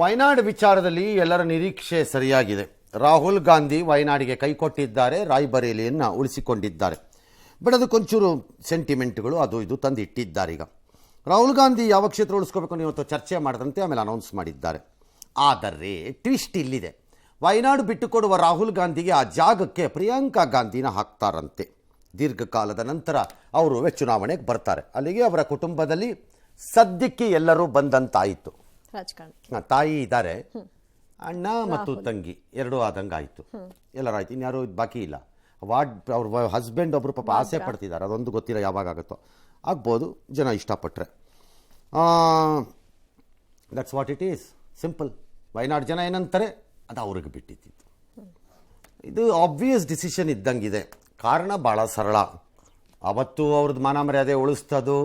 ವಯನಾಡ್ ವಿಚಾರದಲ್ಲಿ ಎಲ್ಲರ ನಿರೀಕ್ಷೆ ಸರಿಯಾಗಿದೆ. ರಾಹುಲ್ ಗಾಂಧಿ ವಯನಾಡಿಗೆ ಕೈಕೊಟ್ಟಿದ್ದಾರೆ, ರಾಯ್ಬರೇಲಿಯನ್ನು ಉಳಿಸಿಕೊಂಡಿದ್ದಾರೆ. ಬಟ್ ಅದಕ್ಕೊಂಚೂರು ಸೆಂಟಿಮೆಂಟ್ಗಳು ಅದು ಇದು ತಂದು ಇಟ್ಟಿದ್ದಾರೆ. ಈಗ ರಾಹುಲ್ ಗಾಂಧಿ ಯಾವ ಕ್ಷೇತ್ರ ಉಳಿಸ್ಕೋಬೇಕು ಅನ್ನೋ ಇವತ್ತು ಚರ್ಚೆ ಮಾಡಿದಂತೆ ಆಮೇಲೆ ಅನೌನ್ಸ್ ಮಾಡಿದ್ದಾರೆ. ಆದರೆ ಟ್ವಿಸ್ಟ್ ಇಲ್ಲಿದೆ. ವಯನಾಡು ಬಿಟ್ಟುಕೊಡುವ ರಾಹುಲ್ ಗಾಂಧಿಗೆ ಆ ಜಾಗಕ್ಕೆ ಪ್ರಿಯಾಂಕಾ ಗಾಂಧಿನ ಹಾಕ್ತಾರಂತೆ. ದೀರ್ಘಕಾಲದ ನಂತರ ಅವರು ಚುನಾವಣೆಗೆ ಬರ್ತಾರೆ. ಅಲ್ಲಿಗೆ ಅವರ ಕುಟುಂಬದಲ್ಲಿ ಸದ್ಯಕ್ಕೆ ಎಲ್ಲರೂ ಬಂದಂತಾಯಿತು. ತಾಯಿ ಇದ್ದಾರೆ, ಅಣ್ಣ ಮತ್ತು ತಂಗಿ ಎರಡೂ ಆದಂಗೆ ಆಯಿತು, ಎಲ್ಲರಾಯ್ತು. ಇನ್ಯಾರು ಬಾಕಿ ಇಲ್ಲ. ಅವ್ರ ಹಸ್ಬೆಂಡ್ ಒಬ್ಬರು ಪಾಪ ಆಸೆ ಪಡ್ತಿದ್ದಾರೆ, ಅದೊಂದು ಗೊತ್ತಿಲ್ಲ ಯಾವಾಗ ಆಗುತ್ತೋ. ಆಗ್ಬೋದು ಜನ ಇಷ್ಟಪಟ್ಟರೆ. That's what it is, simple. Wayanad ಜನ ಏನಂತಾರೆ ಅದು ಅವ್ರಿಗೆ ಬಿಟ್ಟಿದ್ದು. ಇದು ಆಬ್ವಿಯಸ್ ಡಿಸಿಷನ್ ಇದ್ದಂಗಿದೆ. ಕಾರಣ ಭಾಳ ಸರಳ. ಅವತ್ತು ಅವ್ರದ್ದು ಮಾನ ಮರ್ಯಾದೆ ಉಳಿಸ್ತದು,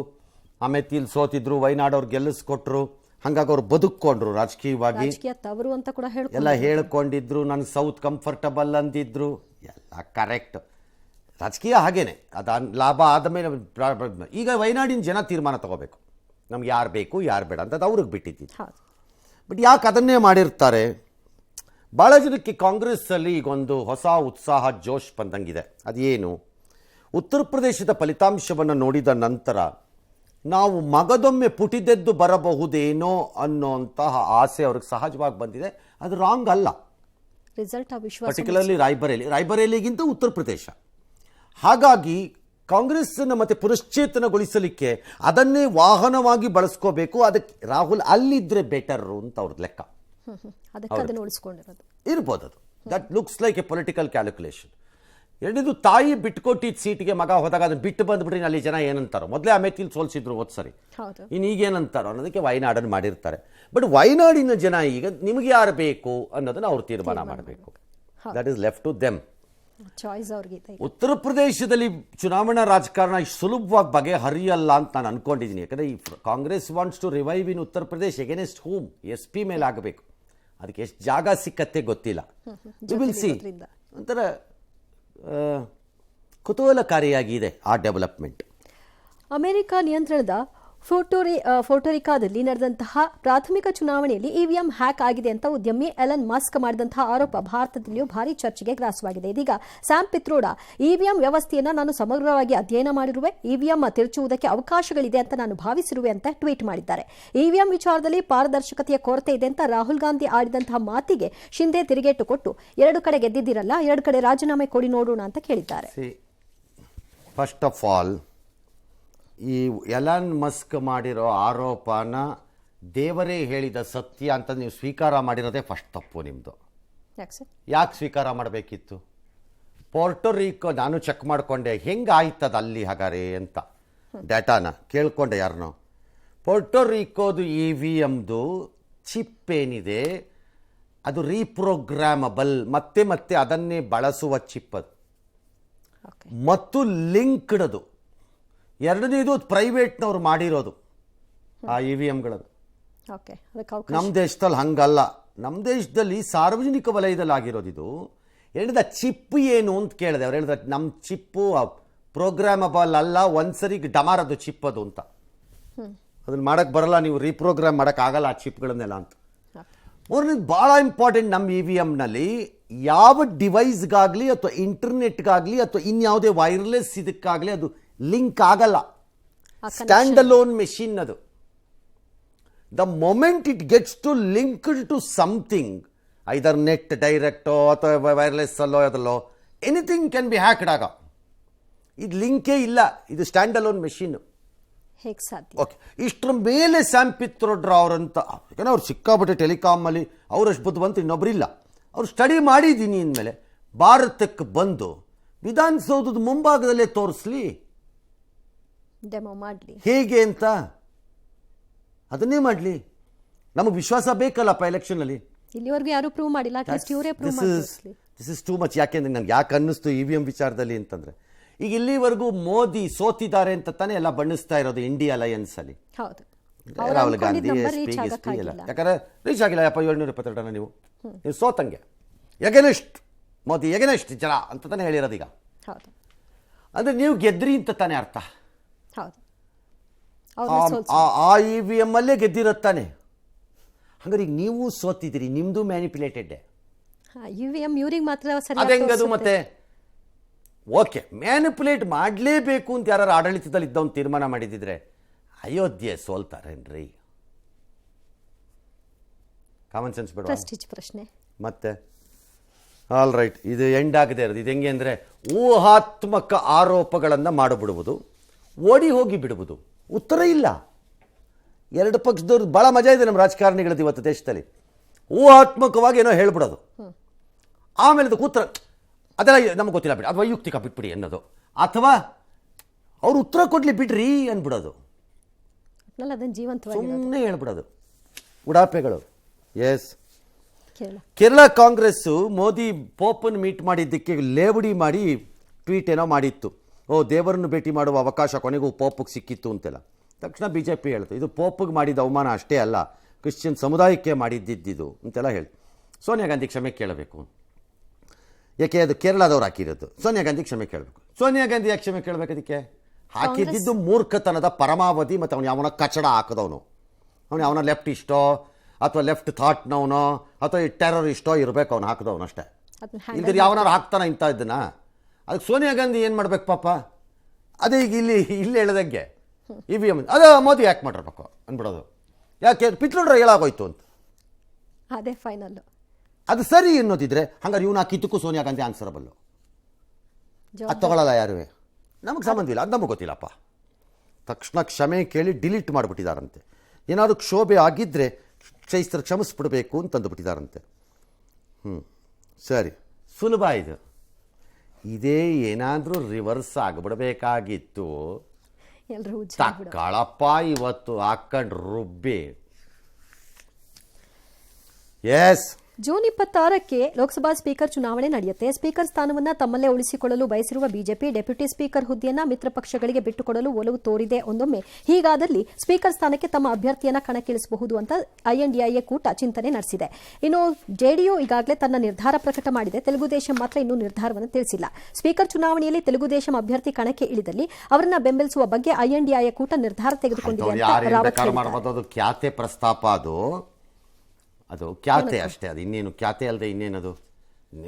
ಆಮೇಲೆ ಇಲ್ಲಿ ಸೋತಿದ್ರು, ವಯನಾಡು ಅವ್ರು ಗೆಲ್ಲಿಸ್ಕೊಟ್ರು, ಹಾಗಾಗಿ ಅವ್ರು ಬದುಕೊಂಡ್ರು ರಾಜಕೀಯವಾಗಿ. ಎಲ್ಲ ಹೇಳ್ಕೊಂಡಿದ್ರು, ನನ್ನ ಸೌತ್ ಕಂಫರ್ಟಬಲ್ ಅಂದಿದ್ರು, ಎಲ್ಲ ಕರೆಕ್ಟ್. ರಾಜಕೀಯ ಹಾಗೇನೆ, ಅದು ಲಾಭ ಆದಮೇಲೆ. ಈಗ ವಯನಾಡಿನ ಜನ ತೀರ್ಮಾನ ತಗೋಬೇಕು, ನಮ್ಗೆ ಯಾರು ಬೇಕು ಯಾರು ಬೇಡ ಅಂತ. ಅದು ಅವ್ರಿಗೆ ಬಿಟ್ಟಿದ್ದು. ಬಟ್ ಯಾಕೆ ಅದನ್ನೇ ಮಾಡಿರ್ತಾರೆ? ಭಾಳ ಜನಕ್ಕೆ ಕಾಂಗ್ರೆಸ್ಸಲ್ಲಿ ಈಗೊಂದು ಹೊಸ ಉತ್ಸಾಹ ಜೋಶ್ ಬಂದಂಗಿದೆ. ಅದೇನು? ಉತ್ತರ ಪ್ರದೇಶದ ಫಲಿತಾಂಶವನ್ನು ನೋಡಿದ ನಂತರ ನಾವು ಮಗದೊಮ್ಮೆ ಪುಟಿದೆದ್ದು ಬರಬಹುದೇನೋ ಅನ್ನೋಂತಹ ಆಸೆ ಅವ್ರಿಗೆ ಸಹಜವಾಗಿ ಬಂದಿದೆ. ಅದು ರಾಂಗ್ ಅಲ್ಲ. ಪರ್ಟಿಕ್ಯುಲರ್ಲಿ ರಾಯ್ಬರೇಲಿಗಿಂತ ಉತ್ತರ ಪ್ರದೇಶ. ಹಾಗಾಗಿ ಕಾಂಗ್ರೆಸ್ಸನ್ನು ಮತ್ತೆ ಪುನಶ್ಚೇತನಗೊಳಿಸಲಿಕ್ಕೆ ಅದನ್ನೇ ವಾಹನವಾಗಿ ಬಳಸ್ಕೋಬೇಕು. ಅದಕ್ಕೆ ರಾಹುಲ್ ಅಲ್ಲಿದ್ರೆ ಬೆಟರ್ ಅಂತ ಅವ್ರದ್ದು ಲೆಕ್ಕ ಇರ್ಬೋದು. ಅದು that looks like A political calculation. ಎರಡನೇದು, ತಾಯಿ ಬಿಟ್ಕೊಟ್ಟಿದ್ದ ಸೀಟಿಗೆ ಮಗ ಹೋದಾಗ ಅದನ್ನು ಬಿಟ್ಟು ಬಂದ್ಬಿಟ್ರೆ ಅಲ್ಲಿ ಜನ ಏನಂತಾರೋ. ಮೊದಲೇ ಅಮೇಥಿಲ್ ಸೋಲ್ಸಿದ್ರು ಹೋದ್ಸರಿ, ಇನ್ನು ಈಗೇನಂತಾರೋ ಅನ್ನೋದಕ್ಕೆ ವಯನಾಡನ್ನು ಮಾಡಿರ್ತಾರೆ. ಬಟ್ ವಯನಾಡಿನ ಜನ ಈಗ ನಿಮಗೆ ಯಾರು ಬೇಕು ಅನ್ನೋದನ್ನು ಅವ್ರು ತೀರ್ಮಾನ ಮಾಡಬೇಕು. That is left to them. ಉತ್ತರ ಪ್ರದೇಶದಲ್ಲಿ ಚುನಾವಣಾ ರಾಜಕಾರಣ ಇಷ್ಟು ಸುಲಭವಾಗಿ ಬಗೆಹರಿಯಲ್ಲ ಅಂತ ನಾನು ಅನ್ಕೊಂಡಿದ್ದೀನಿ. ಯಾಕಂದರೆ ಈ Congress wants to revive in Uttar Pradesh against whom? SP ಮೇಲೆ ಆಗಬೇಕು. ಅದಕ್ಕೆ ಎಷ್ಟು ಜಾಗ ಸಿಕ್ಕತ್ತೆ ಗೊತ್ತಿಲ್ಲ. Will see. ಒಂಥರ ಕುತೂಹಲಕಾರಿಯಾಗಿದೆ ಆ ಡೆವಲಪ್ಮೆಂಟ್. ಅಮೆರಿಕ ನಿಯಂತ್ರಣದ ಫೋರ್ಟೋರಿಕಾದಲ್ಲಿ ನಡೆದಂತಹ ಪ್ರಾಥಮಿಕ ಚುನಾವಣೆಯಲ್ಲಿ EVM ಹ್ಯಾಕ್ ಆಗಿದೆ ಅಂತ ಉದ್ಯಮಿ ಎಲನ್ ಮಸ್ಕ್ ಮಾಡಿದಂತಹ ಆರೋಪ ಭಾರತದಲ್ಲಿಯೂ ಭಾರಿ ಚರ್ಚೆಗೆ ಗ್ರಾಸವಾಗಿದೆ. ಇದೀಗ ಸ್ಯಾಮ್ ಪಿತ್ರೋಡಾ EVM ವ್ಯವಸ್ಥೆಯನ್ನು ನಾನು ಸಮಗ್ರವಾಗಿ ಅಧ್ಯಯನ ಮಾಡಿರುವೆ, EVM ತಿರುಚುವುದಕ್ಕೆ ಅವಕಾಶಗಳಿದೆ ಅಂತ ನಾನು ಭಾವಿಸಿರುವೆ ಅಂತ ಟ್ವೀಟ್ ಮಾಡಿದ್ದಾರೆ. EVM ವಿಚಾರದಲ್ಲಿ ಪಾರದರ್ಶಕತೆಯ ಕೊರತೆ ಇದೆ ಅಂತ ರಾಹುಲ್ ಗಾಂಧಿ ಆಡಿದಂತಹ ಮಾತಿಗೆ ಶಿಂದೆ ತಿರುಗೇಟು ಕೊಟ್ಟು, ಎರಡು ಕಡೆ ಗೆದ್ದಿದ್ದೀರಲ್ಲ, ಎರಡು ಕಡೆ ರಾಜೀನಾಮೆ ಕೊಡಿ ನೋಡೋಣ ಅಂತ ಕೇಳಿದ್ದಾರೆ. ಫಸ್ಟ್ ಆಫ್ ಆಲ್, ಈ ಎಲನ್ ಮಸ್ಕ್ ಮಾಡಿರೋ ಆರೋಪನ ದೇವರೇ ಹೇಳಿದ ಸತ್ಯ ಅಂತ ನೀವು ಸ್ವೀಕಾರ ಮಾಡಿರೋದೇ ಫಸ್ಟ್ ತಪ್ಪು ನಿಮ್ಮದು. ಯಾಕೆ ಸ್ವೀಕಾರ ಮಾಡಬೇಕಿತ್ತು? ಪೋರ್ಟೋರಿಕೋ ನಾನು ಚೆಕ್ ಮಾಡಿಕೊಂಡೆ, ಹೆಂಗೆ ಆಯ್ತದ ಅಲ್ಲಿ ಹಾಗಾರೆ ಅಂತ ಡೇಟಾನ ಕೇಳ್ಕೊಂಡೆ ಯಾರನ್ನೋ. ಪೋರ್ಟೋರಿಕೋದು EVMದು ಚಿಪ್ ಏನಿದೆ ಅದು ರೀಪ್ರೋಗ್ರಾಮಬಲ್, ಮತ್ತೆ ಮತ್ತೆ ಅದನ್ನೇ ಬಳಸುವ ಚಿಪ್ ಅದು, ಮತ್ತು ಲಿಂಕ್ಡ್ ಅದು. ಎರಡನೇದು ಪ್ರೈವೇಟ್ನವ್ರು ಮಾಡಿರೋದು ಆ EVMಗಳದು. ನಮ್ಮ ದೇಶದಲ್ಲಿ ಹಂಗಲ್ಲ. ನಮ್ಮ ದೇಶದಲ್ಲಿ ಸಾರ್ವಜನಿಕ ವಲಯದಲ್ಲಿ ಆಗಿರೋದು ಇದು. ಹೇಳಿದ ಚಿಪ್ ಏನು ಅಂತ ಕೇಳಿದೆ. ಅವ್ರು ಹೇಳಿದ ನಮ್ಮ ಚಿಪ್ಪು ಪ್ರೋಗ್ರಾಮಬಲ್ ಅಲ್ಲ, ಒಂದ್ಸರಿ ಡಮಾರದು ಚಿಪ್ ಅದು ಅಂತ. ಅದನ್ನ ಮಾಡಕ್ಕೆ ಬರಲ್ಲ, ನೀವು ರೀಪ್ರೋಗ್ರಾಮ್ ಮಾಡೋಕ್ಕಾಗಲ್ಲ ಆ ಚಿಪ್ಗಳನ್ನೆಲ್ಲ ಅಂತ. ಮೂರನೇದು ಭಾಳ ಇಂಪಾರ್ಟೆಂಟ್, ನಮ್ಮ EVMನಲ್ಲಿ ಯಾವ ಡಿವೈಸ್ಗಾಗಲಿ ಅಥವಾ ಇಂಟರ್ನೆಟ್ಗಾಗಲಿ ಅಥವಾ ಇನ್ಯಾವುದೇ ವೈರ್ಲೆಸ್ ಇದಕ್ಕಾಗಲಿ ಅದು ಲಿಂಕ್ ಆಗಲ್ಲ. ಸ್ಟ್ಯಾಂಡ್ ಅಲೋನ್ ಮೆಷಿನ್ ಅದು. The moment it gets to linked to something, either net ಡೈರೆಕ್ಟೋ ಅಥವಾ ವೈರ್ಲೆಸ್ ಅಲ್ಲೋ ಅದಲ್ಲೋ, ಎನಿಥಿಂಗ್ ಕ್ಯಾನ್ ಬಿ ಹ್ಯಾಕ್ಡ್ ಆಗ. ಇದು ಲಿಂಕೇ ಇಲ್ಲ, ಇದು ಸ್ಟ್ಯಾಂಡ್ ಅಲೋನ್ ಮೆಷಿನ್. ಓಕೆ, ಇಷ್ಟರ ಮೇಲೆ ಸ್ಯಾಮ್ ಪಿತ್ರೋಡಾ ಅವರಂತ, ಯಾಕಂದ್ರೆ ಅವ್ರು ಸಿಕ್ಕಾಪಟ್ಟೆ ಟೆಲಿಕಾಮಲ್ಲಿ ಅವರಷ್ಟು ಬುದ್ಧಿವಂತ ಇನ್ನೊಬ್ಬರಿಲ್ಲ. ಅವ್ರು ಸ್ಟಡಿ ಮಾಡಿದ್ದೀನಿ ಅಂದಮೇಲೆ ಭಾರತಕ್ಕೆ ಬಂದು ವಿಧಾನಸೌಧದ ಮುಂಭಾಗದಲ್ಲೇ ತೋರಿಸ್ಲಿ ಹೇಗೆ ಅಂತ, ಅದನ್ನೇ ಮಾಡಲಿ. ನಮಗೆ ವಿಶ್ವಾಸ ಬೇಕಲ್ಲಪ್ಪ ಎಲೆಕ್ಷನಲ್ಲಿ. This is too much. ಯಾಕೆಂದ್ರೆ ನನಗೆ ಯಾಕೆ ಅನ್ನಿಸ್ತು EVM ವಿಚಾರದಲ್ಲಿ ಅಂತಂದ್ರೆ, ಈಗ ಇಲ್ಲಿವರೆಗೂ ಮೋದಿ ಸೋತಿದ್ದಾರೆ ಅಂತ ತಾನೇ ಎಲ್ಲ ಬಣ್ಣಿಸ್ತಾ ಇರೋದು ಇಂಡಿಯಾ ಅಲಯನ್ಸ್ ಅಲ್ಲಿ. ರಾಹುಲ್ ಗಾಂಧಿ SP ಎಲ್ಲ ಯಾಕಂದ್ರೆ ರೀಚ್ ಆಗಿಲ್ಲ. 772 ನೀವು ಸೋತಂಗೆ ಎಗನೆಸ್ಟ್ ಮೋದಿ, ಎಗನೆಸ್ಟ್ ಜನ ಅಂತ ತಾನೇ ಹೇಳಿರೋದು. ಈಗ ಅಂದ್ರೆ ನೀವು ಗೆದ್ರಿ ಅಂತ ತಾನೇ ಅರ್ಥ. ಆ EVM ಅಲ್ಲೇ ಗೆದ್ದಿರುತ್ತಾನೆ. ಹಂಗಾರೆ ಈಗ ನೀವು ಸೋತಿದ್ದೀರಿ, ನಿಮ್ಮದು ಮ್ಯಾನಿಪ್ಯುಲೇಟೆಡ್ಡೆ. EVM ಇವ್ರಿಗೆ ಮಾತ್ರ ಅದು ಸರಿಯಾಗಿ ಹೆಂಗದು ಮತ್ತೆ? ಓಕೆ, ಮ್ಯಾನಿಪುಲೇಟ್ ಮಾಡಲೇಬೇಕು ಅಂತ ಯಾರು ಆಡಳಿತದಲ್ಲಿ ಇದ್ದವನು ತೀರ್ಮಾನ ಮಾಡಿದ್ದಿದ್ರೆ ಅಯೋಧ್ಯೆ ಸೋಲ್ತಾರೇನ್ರಿ? ಕಾಮನ್ ಸೆನ್ಸ್ ಬೇಡ? ಪ್ರೆಸ್ಟೀಜ್ ಪ್ರಶ್ನೆ ಮತ್ತೆ ಆಲ್ ರೈಟ್, ಇದು ಎಂಡ್ ಆಗದೆ ಇರೋದು. ಇದು ಹೆಂಗೆ ಅಂದರೆ ಊಹಾತ್ಮಕ ಆರೋಪಗಳನ್ನು ಮಾಡಿಬಿಡುವುದು, ಓಡಿ ಹೋಗಿ ಬಿಡುವುದು, ಉತ್ತರ ಇಲ್ಲ. ಎರಡು ಪಕ್ಷದವ್ರದ್ದು ಭಾಳ ಮಜಾ ಇದೆ ನಮ್ಮ ರಾಜಕಾರಣಿಗಳದ್ದು ಇವತ್ತು ದೇಶದಲ್ಲಿ. ಊಹಾತ್ಮಕವಾಗಿ ಏನೋ ಹೇಳ್ಬಿಡೋದು, ಆಮೇಲೆ ಅದಕ್ಕೆ ಉತ್ತರ ಅದೆಲ್ಲ ನಮಗೆ ಗೊತ್ತಿಲ್ಲ ಬಿಡಿ, ಅದು ವೈಯಕ್ತಿಕ ಬಿಟ್ಬಿಡಿ ಅನ್ನೋದು, ಅಥವಾ ಅವ್ರು ಉತ್ತರ ಕೊಡಲಿ ಬಿಡ್ರಿ ಅಂದ್ಬಿಡೋದು, ಅದನ್ನು ಜೀವಂತವಾಗಿ ಸುಮ್ಮನೆ ಹೇಳ್ಬಿಡೋದು, ಉಡಾಪೆಗಳು. ಎಸ್, ಕೇರಳ ಕಾಂಗ್ರೆಸ್ಸು ಮೋದಿ ಪೋಪನ್ನು ಮೀಟ್ ಮಾಡಿದ್ದಕ್ಕೆ ಲೇವಡಿ ಮಾಡಿ ಟ್ವೀಟ್ ಏನೋ ಮಾಡಿತ್ತು. ಓ, ದೇವರನ್ನು ಭೇಟಿ ಮಾಡುವ ಅವಕಾಶ ಕೊನೆಗೂ ಪೋಪಿಗೆ ಸಿಕ್ಕಿತ್ತು ಅಂತೆಲ್ಲ. ತಕ್ಷಣ BJP ಹೇಳ್ತು, ಇದು ಪೋಪಿಗೆ ಮಾಡಿದ ಅವಮಾನ ಅಷ್ಟೇ ಅಲ್ಲ, ಕ್ರಿಶ್ಚಿಯನ್ ಸಮುದಾಯಕ್ಕೆ ಮಾಡಿದ್ದಿದ್ದು ಅಂತೆಲ್ಲ ಹೇಳಿ ಸೋನಿಯಾ ಗಾಂಧಿ ಕ್ಷಮೆ ಕೇಳಬೇಕು. ಯಾಕೆ ಅದು ಕೇರಳದವ್ರು ಹಾಕಿರೋದು, ಸೋನಿಯಾ ಗಾಂಧಿ ಕ್ಷಮೆ ಕೇಳಬೇಕು. ಸೋನಿಯಾ ಗಾಂಧಿ ಯಾಕೆ ಕ್ಷಮೆ ಕೇಳಬೇಕು? ಅದಕ್ಕೆ ಹಾಕಿದ್ದಿದ್ದು ಮೂರ್ಖತನದ ಪರಮಾವಧಿ. ಮತ್ತು ಅವನು ಯಾವನ ಕಚಡ ಹಾಕಿದವನು, ಅವನು ಯಾವನ ಲೆಫ್ಟ್ ಇಷ್ಟೋ ಅಥವಾ ಲೆಫ್ಟ್ ಥಾಟ್ನವನೋ ಅಥವಾ ಟೆರರಿಸ್ಟೋ ಇರಬೇಕು ಅವನು ಹಾಕಿದವನು ಅಷ್ಟೇ. ಇಲ್ದಿರಿ ಯಾವನಾರು ಹಾಕ್ತಾನೆ ಇಂಥ ಇದನ್ನ. ಅದಕ್ಕೆ ಸೋನಿಯಾ ಗಾಂಧಿ ಏನು ಮಾಡ್ಬೇಕು ಪಾಪ? ಅದೇ ಈಗ ಇಲ್ಲಿ ಹೇಳ್ದಂಗೆ EVM ಅದು ಮೋದಿ ಯಾಕೆ ಮಾಡಿರ್ಬೇಕು ಅಂದ್ಬಿಡೋದು. ಯಾಕೆ ಪಿತ್ರೋಡ್ರ ಹೇಳಾಗೋಯ್ತು ಅಂತ, ಅದೇ ಫೈನಲ್. ಅದು ಸರಿ ಅನ್ನೋದಿದ್ರೆ ಹಂಗಾರೆ ಇವನು ಹಾಕಿದ್ದಕ್ಕೂ ಸೋನಿಯಾ ಗಾಂಧಿ ಆನ್ಸರಬಲ್ಲು. ಅದು ತಗೊಳ್ಳಲ್ಲ ಯಾರುವೆ, ನಮಗೆ ಸಂಬಂಧ ಇಲ್ಲ, ಅದು ನಮಗೆ ಗೊತ್ತಿಲ್ಲಪ್ಪ. ತಕ್ಷಣ ಕ್ಷಮೆ ಕೇಳಿ ಡಿಲೀಟ್ ಮಾಡಿಬಿಟ್ಟಿದ್ದಾರಂತೆ. ಏನಾದರೂ ಕ್ಷೋಭೆ ಆಗಿದ್ದರೆ ಕ್ರೈಸ್ತರ ಕ್ಷಮಿಸ್ಬಿಡ್ಬೇಕು ಅಂತಂದುಬಿಟ್ಟಿದ್ದಾರಂತೆ. ಸರಿ, ಸುಲಭ ಇದು. ಇದೇ ಏನಾದರೂ ರಿವರ್ಸ್ ಆಗಿಬಿಡಬೇಕಾಗಿತ್ತು. ಎಲ್ಲರೂ ತಕ್ಕಳಪ್ಪ ಇವತ್ತು ಹಾಕೊಂಡು ರುಬ್ಬಿ. ಎಸ್, ಜೂನ್ 26ಕ್ಕೆ ಲೋಕಸಭಾ ಸ್ಪೀಕರ್ ಚುನಾವಣೆ ನಡೆಯುತ್ತೆ. ಸ್ಪೀಕರ್ ಸ್ಥಾನವನ್ನು ತಮ್ಮಲ್ಲೇ ಉಳಿಸಿಕೊಳ್ಳಲು ಬಯಸಿರುವ ಬಿಜೆಪಿ ಡೆಪ್ಯೂಟಿ ಸ್ಪೀಕರ್ ಹುದ್ದೆಯನ್ನ ಮಿತ್ರ ಪಕ್ಷಗಳಿಗೆ ಬಿಟ್ಟುಕೊಡಲು ಒಲವು ತೋರಿದೆ. ಒಂದೊಮ್ಮೆ ಹೀಗಾದಲ್ಲಿ ಸ್ಪೀಕರ್ ಸ್ಥಾನಕ್ಕೆ ತಮ್ಮ ಅಭ್ಯರ್ಥಿಯನ್ನ ಕಣಕ್ಕಿಳಿಸಬಹುದು ಅಂತ INDIA ಕೂಟ ಚಿಂತನೆ ನಡೆಸಿದೆ. ಇನ್ನು ಜೆಡಿಯು ಈಗಾಗಲೇ ತನ್ನ ನಿರ್ಧಾರ ಪ್ರಕಟ ಮಾಡಿದೆ. ತೆಲುಗುದೇಶಂ ಮಾತ್ರ ಇನ್ನೂ ನಿರ್ಧಾರವನ್ನು ತಿಳಿಸಿಲ್ಲ. ಸ್ಪೀಕರ್ ಚುನಾವಣೆಯಲ್ಲಿ ತೆಲುಗುದೇಶಂ ಅಭ್ಯರ್ಥಿ ಕಣಕ್ಕೆ ಇಳಿದಲ್ಲಿ ಅವರನ್ನ ಬೆಂಬಲಿಸುವ ಬಗ್ಗೆ INDIA ಕೂಟ ನಿರ್ಧಾರ ತೆಗೆದುಕೊಂಡಿದೆ ಅಂತ ರಾವತ್ ಹೇಳಿದ್ದಾರೆ. ಪ್ರಸ್ತಾಪ ಅದು ಖ್ಯಾತೆ ಅಷ್ಟೇ, ಅದು ಇನ್ನೇನು ಖ್ಯಾತೆ ಅಲ್ಲದೆ ಇನ್ನೇನದು.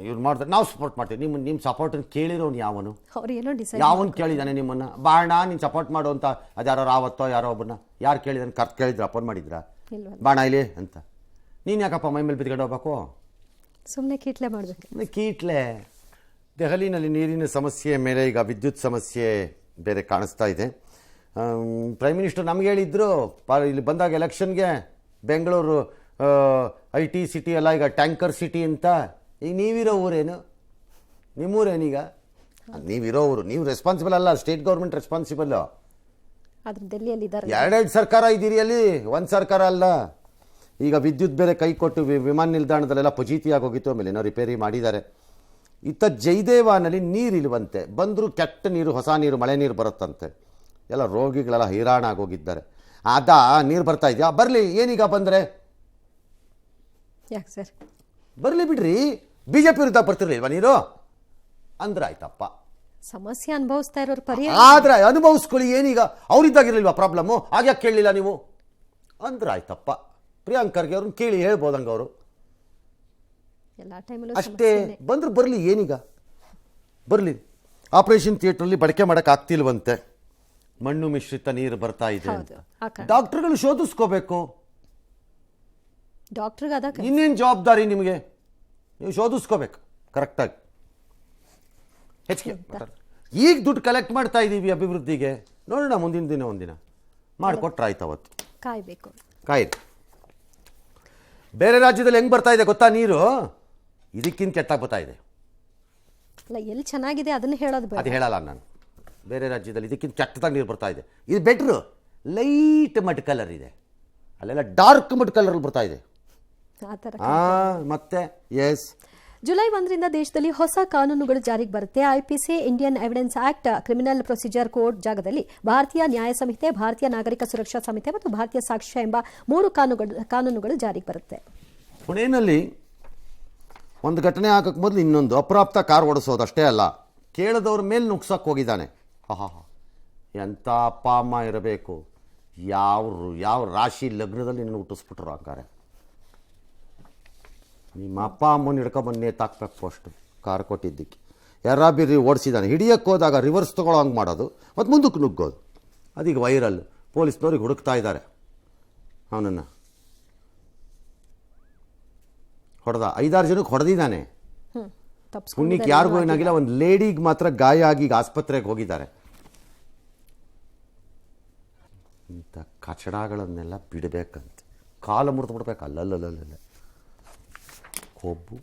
ಇವ್ರು ಮಾಡ್ತಾರೆ, ನಾವು ಸಪೋರ್ಟ್ ಮಾಡ್ತೀವಿ. ನಿಮ್ಮ ಸಪೋರ್ಟನ್ನು ಕೇಳಿರೋನು ಯಾವನು? ಯಾವನು ಕೇಳಿದಾನೆ ನಿಮ್ಮನ್ನು? ಬಾಣ ನೀನು ಸಪೋರ್ಟ್ ಮಾಡು ಅಂತ ಅದ್ಯಾರೋ ರಾವತ್ತೋ ಯಾರೋ ಒಬ್ಬನ ಯಾರು ಕೇಳಿದಾನೆ? ಕೇಳಿದ್ರ ಅಪ್ಪನ್ ಮಾಡಿದ್ರ ಬಾಣ ಇಲ್ಲಿ ಅಂತ? ನೀನು ಯಾಕಪ್ಪ ಮೈ ಮೇಲೆ ಬಿದ್ಕೊಂಡು ಹೋಗ್ಬೇಕು? ಸುಮ್ಮನೆ ಕೀಟ್ಲೆ ಮಾಡಬೇಕು. ಕೀಟ್ಲೆ. ದೆಹಲಿನಲ್ಲಿ ನೀರಿನ ಸಮಸ್ಯೆ ಮೇಲೆ ಈಗ ವಿದ್ಯುತ್ ಸಮಸ್ಯೆ ಬೇರೆ ಕಾಣಿಸ್ತಾ ಇದೆ. ಪ್ರೈಮ್ ಮಿನಿಸ್ಟರ್ ನಮ್ಗೆ ಹೇಳಿದ್ರು ಇಲ್ಲಿ ಬಂದಾಗ ಎಲೆಕ್ಷನ್ಗೆ ಬೆಂಗಳೂರು IT ಸಿಟಿ ಎಲ್ಲ ಈಗ ಟ್ಯಾಂಕರ್ ಸಿಟಿ ಅಂತ. ಈಗ ನೀವಿರೋ ಊರೇನು? ನಿಮ್ಮೂರೇನೀಗ? ನೀವಿರೋ ಊರು, ನೀವು ರೆಸ್ಪಾನ್ಸಿಬಲ್ ಅಲ್ಲ, ಸ್ಟೇಟ್ ಗೌರ್ಮೆಂಟ್ ರೆಸ್ಪಾನ್ಸಿಬಲ್ಲು. ಎರಡೆರಡು ಸರ್ಕಾರ ಇದ್ದೀರಿ ಅಲ್ಲಿ, ಒಂದು ಸರ್ಕಾರ ಅಲ್ಲ. ಈಗ ವಿದ್ಯುತ್ ಬೇರೆ ಕೈ ಕೊಟ್ಟು ವಿಮಾನ ನಿಲ್ದಾಣದಲ್ಲೆಲ್ಲ ಫಜೀತಿಯಾಗಿ ಹೋಗಿತ್ತು, ಆಮೇಲೆ ಏನೋ ರಿಪೇರಿ ಮಾಡಿದ್ದಾರೆ. ಇತ್ತ ಜಯದೇವಾನಲ್ಲಿ ನೀರು ಇಲ್ವಂತೆ, ಬಂದರೂ ಕೆಟ್ಟ ನೀರು, ಹೊಸ ನೀರು, ಮಳೆ ನೀರು ಬರುತ್ತಂತೆ. ಎಲ್ಲ ರೋಗಿಗಳೆಲ್ಲ ಹೈರಾಣಾಗೋಗಿದ್ದಾರೆ. ನೀರು ಬರ್ತಾ ಇದೆಯಾ? ಬರಲಿ, ಏನೀಗ ಬಂದರೆ ಯಾಕೆ ಸರ್ ಬರಲಿ ಬಿಡ್ರಿ, BJP ವಿರುದ್ಧ ಬರ್ತಿರ್ಲಿಲ್ವಾ ನೀರು ಅಂದ್ರೆ ಆಯ್ತಪ್ಪ. ಸಮಸ್ಯೆ ಅನುಭವಿಸ್ತಾ ಇರೋರು ಪರಿಹಾರ ಆದ್ರೆ ಅನುಭವಿಸ್ಕೊಳ್ಳಿ. ಏನೀಗ ಅವರಿದ್ದಾಗಿರ್ಲಿಲ್ವಾ ಪ್ರಾಬ್ಲಮ್ಮು? ಹಾಗೆ ಕೇಳಲಿಲ್ಲ ನೀವು ಅಂದ್ರೆ ಆಯ್ತಪ್ಪ. ಪ್ರಿಯಾಂಕರ್ಗೆ ಅವ್ರನ್ನ ಕೇಳಿ ಹೇಳ್ಬೋದಂಗ ಅವರು ಎಲ್ಲ ಟೈಮಲ್ಲೂ ಅಷ್ಟೇ. ಬಂದ್ರೆ ಬರಲಿ, ಏನೀಗ ಬರಲಿ. ಆಪರೇಷನ್ ಥಿಯೇಟ್ರಲ್ಲಿ ಬಳಕೆ ಮಾಡಕ್ ಆಗ್ತಿಲ್ವಂತೆ, ಮಣ್ಣು ಮಿಶ್ರಿತ ನೀರು ಬರ್ತಾ ಇದೆ ಅಂತ. ಡಾಕ್ಟರ್ಗಳು ಶೋಧಿಸ್ಕೋಬೇಕು. ಇನ್ನೇನು ಜವಾಬ್ದಾರಿ ನಿಮಗೆ? ನೀವು ಶೋಧಿಸ್ಕೋಬೇಕು ಕರೆಕ್ಟಾಗಿ. ಹೆಚ್ಚಿಗೆ ಈಗ ದುಡ್ಡು ಕಲೆಕ್ಟ್ ಮಾಡ್ತಾ ಇದ್ದೀವಿ ಅಭಿವೃದ್ಧಿಗೆ. ನೋಡೋಣ, ಮುಂದಿನ ದಿನ ಒಂದಿನ ಮಾಡಿಕೊಟ್ರೆ ಆಯ್ತು. ಅವತ್ತು ಕಾಯ್ಬೇಕು. ಬೇರೆ ರಾಜ್ಯದಲ್ಲಿ ಹೆಂಗೆ ಬರ್ತಾ ಇದೆ ಗೊತ್ತಾ ನೀರು? ಇದಕ್ಕಿಂತ ಕೆಟ್ಟಾಗಿ ಬರ್ತಾ ಇದೆ. ಎಲ್ಲಿ ಚೆನ್ನಾಗಿದೆ ಅದನ್ನು ಹೇಳೋದು, ಅದು ಹೇಳಲ್ಲ ನಾನು. ಬೇರೆ ರಾಜ್ಯದಲ್ಲಿ ಇದಕ್ಕಿಂತ ಕೆಟ್ಟದಾಗಿ ನೀರು ಬರ್ತಾ ಇದೆ. ಇದು ಬೆಟ್ರು, ಲೈಟ್ ಮಡ್ ಕಲರ್ ಇದೆ, ಅಲ್ಲೆಲ್ಲ ಡಾರ್ಕ್ ಮಡ್ ಕಲರ್ ಬರ್ತಾ ಇದೆ. ಮತ್ತೆ ಎಸ್, ಜುಲೈ 1ರಿಂದ ದೇಶದಲ್ಲಿ ಹೊಸ ಕಾನೂನುಗಳು ಜಾರಿಗೆ ಬರುತ್ತೆ. IPC, Indian evidence act, criminal procedure code ಜಾಗದಲ್ಲಿ ಭಾರತೀಯ ನ್ಯಾಯ ಸಂಹಿತೆ, ಭಾರತೀಯ ನಾಗರಿಕ ಸುರಕ್ಷಾ ಸಂಹಿತೆ ಮತ್ತು ಭಾರತೀಯ ಸಾಕ್ಷ್ಯ ಎಂಬ 3 ಕಾನೂನುಗಳು ಜಾರಿಗೆ ಬರುತ್ತೆ. ಪುಣೆಯಲ್ಲಿ ಒಂದು ಘಟನೆ ಆಗಕ್ಕೆ ಮೊದಲು ಇನ್ನೊಂದು ಅಪ್ರಾಪ್ತ ಕಾರ್ ಓಡಿಸೋದು ಅಷ್ಟೇ ಅಲ್ಲ, ಕೇಳದವ್ರ ಮೇಲೆ ನುಗ್ಸಕ್ಕೆ ಹೋಗಿದ್ದಾನೆ. ಎಂಥ ಅಪ್ಪ ಅಮ್ಮ ಇರಬೇಕು, ಯಾವ ರಾಶಿ ಲಗ್ನದಲ್ಲಿ ನಿನ್ನ ಹುಟ್ಟಿಸ್ಬಿಟ್ರು ಹಂಗಾರೆ. ನಿಮ್ಮ ಅಪ್ಪ ಅಮ್ಮನ ಹಿಡ್ಕೊಂಬಂದು ನೇತಾಕ್ಬೇಕು ಫಸ್ಟು ಕಾರ್ ಕೊಟ್ಟಿದ್ದಕ್ಕೆ. ಯಾರಾಬಿರಿ ಓಡಿಸಿದ್ದಾನೆ, ಹಿಡಿಯಕ್ಕೆ ಹೋದಾಗ ರಿವರ್ಸ್ ತೊಗೊಳ್ಳೋ ಹಂಗೆ ಮಾಡೋದು ಮತ್ತು ಮುಂದಕ್ಕೆ ನುಗ್ಗೋದು. ಅದೀಗ ವೈರಲ್, ಪೊಲೀಸ್ನವ್ರಿಗೆ ಹುಡುಕ್ತಾ ಇದ್ದಾರೆ ಅವನನ್ನು. ಹೊಡೆದ 5-6 ಜನಕ್ಕೆ ಹೊಡೆದಿದ್ದಾನೆ. ಪುಣ್ಯಕ್ಕೆ ಯಾರಿಗೂ ಏನಾಗಿಲ್ಲ, ಒಂದು ಲೇಡಿಗೆ ಮಾತ್ರ ಗಾಯ ಆಗಿ ಈಗ ಆಸ್ಪತ್ರೆಗೆ ಹೋಗಿದ್ದಾರೆ. ಇಂಥ ಕಚಡಗಳನ್ನೆಲ್ಲ ಬಿಡಬೇಕಂತೆ, ಕಾಲು ಮುರಿದು ಬಿಡ್ಬೇಕು. ಅಲ್ಲಲ್ಲಲ್ಲ ಕೊಬ್ಬು.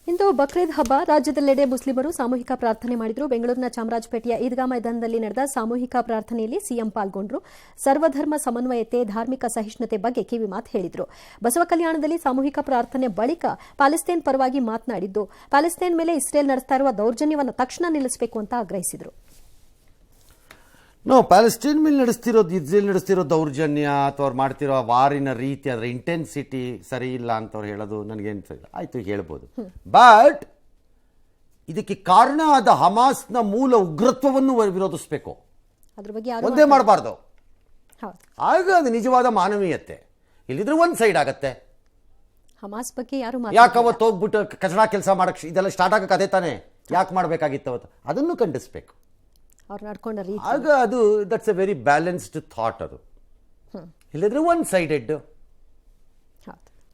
ಇಂದು ಬಕ್ರೀದ್ ಹಬ್ಬ, ರಾಜ್ಯದೆಲ್ಲೆಡೆ ಮುಸ್ಲಿಮರು ಸಾಮೂಹಿಕ ಪ್ರಾರ್ಥನೆ ಮಾಡಿದರು. ಬೆಂಗಳೂರಿನ ಚಾಮರಾಜಪೇಟೆಯ ಈದ್ಗಾ ಮೈದಾನದಲ್ಲಿ ನಡೆದ ಸಾಮೂಹಿಕ ಪ್ರಾರ್ಥನೆಯಲ್ಲಿ ಸಿಎಂ ಪಾಲ್ಗೊಂಡರು. ಸರ್ವಧರ್ಮ ಸಮನ್ವಯತೆ, ಧಾರ್ಮಿಕ ಸಹಿಷ್ಣುತೆ ಬಗ್ಗೆ ಕಿವಿಮಾತು ಹೇಳಿದರು. ಬಸವ ಕಲ್ಯಾಣದಲ್ಲಿ ಸಾಮೂಹಿಕ ಪ್ರಾರ್ಥನೆ ಬಳಿಕ ಪ್ಯಾಲೆಸ್ತೇನ್ ಪರವಾಗಿ ಮಾತನಾಡಿದ್ದು, ಪ್ಯಾಲೆಸ್ತೇನ್ ಮೇಲೆ ಇಸ್ರೇಲ್ ನಡೆಸ್ತಾ ಇರುವ ದೌರ್ಜನ್ಯವನ್ನು ತಕ್ಷಣ ನಿಲ್ಲಿಸಬೇಕು ಅಂತ ಆಗ್ರಹಿಸಿದರು. ಪ್ಯಾಲೆಸ್ಟೈನ್ ಮೇಲೆ ನಡೆಸ್ತಿರೋದು, ಇಸ್ರೇಲ್ ನಡೆಸ್ತಿರೋ ದೌರ್ಜನ್ಯ ಅಥವಾ ಅವ್ರು ಮಾಡ್ತಿರೋ ವಾರಿನ ರೀತಿ, ಅದರ ಇಂಟೆನ್ಸಿಟಿ ಸರಿ ಇಲ್ಲ ಅಂತ ಅವ್ರು ಹೇಳೋದು ನನಗೇನು ಸರಿ ಆಯಿತು ಹೇಳ್ಬೋದು. ಬಟ್ ಇದಕ್ಕೆ ಕಾರಣ ಆದ ಹಮಾಸ್ನ ಮೂಲ ಉಗ್ರತ್ವವನ್ನು ವಿರೋಧಿಸಬೇಕು, ಅದ್ರ ಬಗ್ಗೆ ಒಂದೇ ಮಾಡಬಾರ್ದು. ಆಗ ಅದು ನಿಜವಾದ ಮಾನವೀಯತೆ. ಇಲ್ಲಿದ್ರೆ ಒಂದು ಸೈಡ್ ಆಗತ್ತೆ. ಹಮಾಸ್ ಬಗ್ಗೆ ಯಾರು ಯಾಕೆ ಅವತ್ತು ಹೋಗ್ಬಿಟ್ಟು ಕಚಡ ಕೆಲಸ ಮಾಡಕ್ಕೆ ಇದೆಲ್ಲ ಸ್ಟಾರ್ಟ್ ಆಗಕ್ಕೆ ಅದೇ ತಾನೇ, ಯಾಕೆ ಮಾಡಬೇಕಾಗಿತ್ತು ಅವತ್ತು, ಅದನ್ನು ಖಂಡಿಸ್ಬೇಕು. ಅವ್ರು ನಡ್ಕೊಂಡ ರೀತಿ ಆಗ ಅದು that's A very balanced thought. ಅದು ಇಲ್ಲದ್ರೆ ಒನ್ ಸೈಡೆಡ್.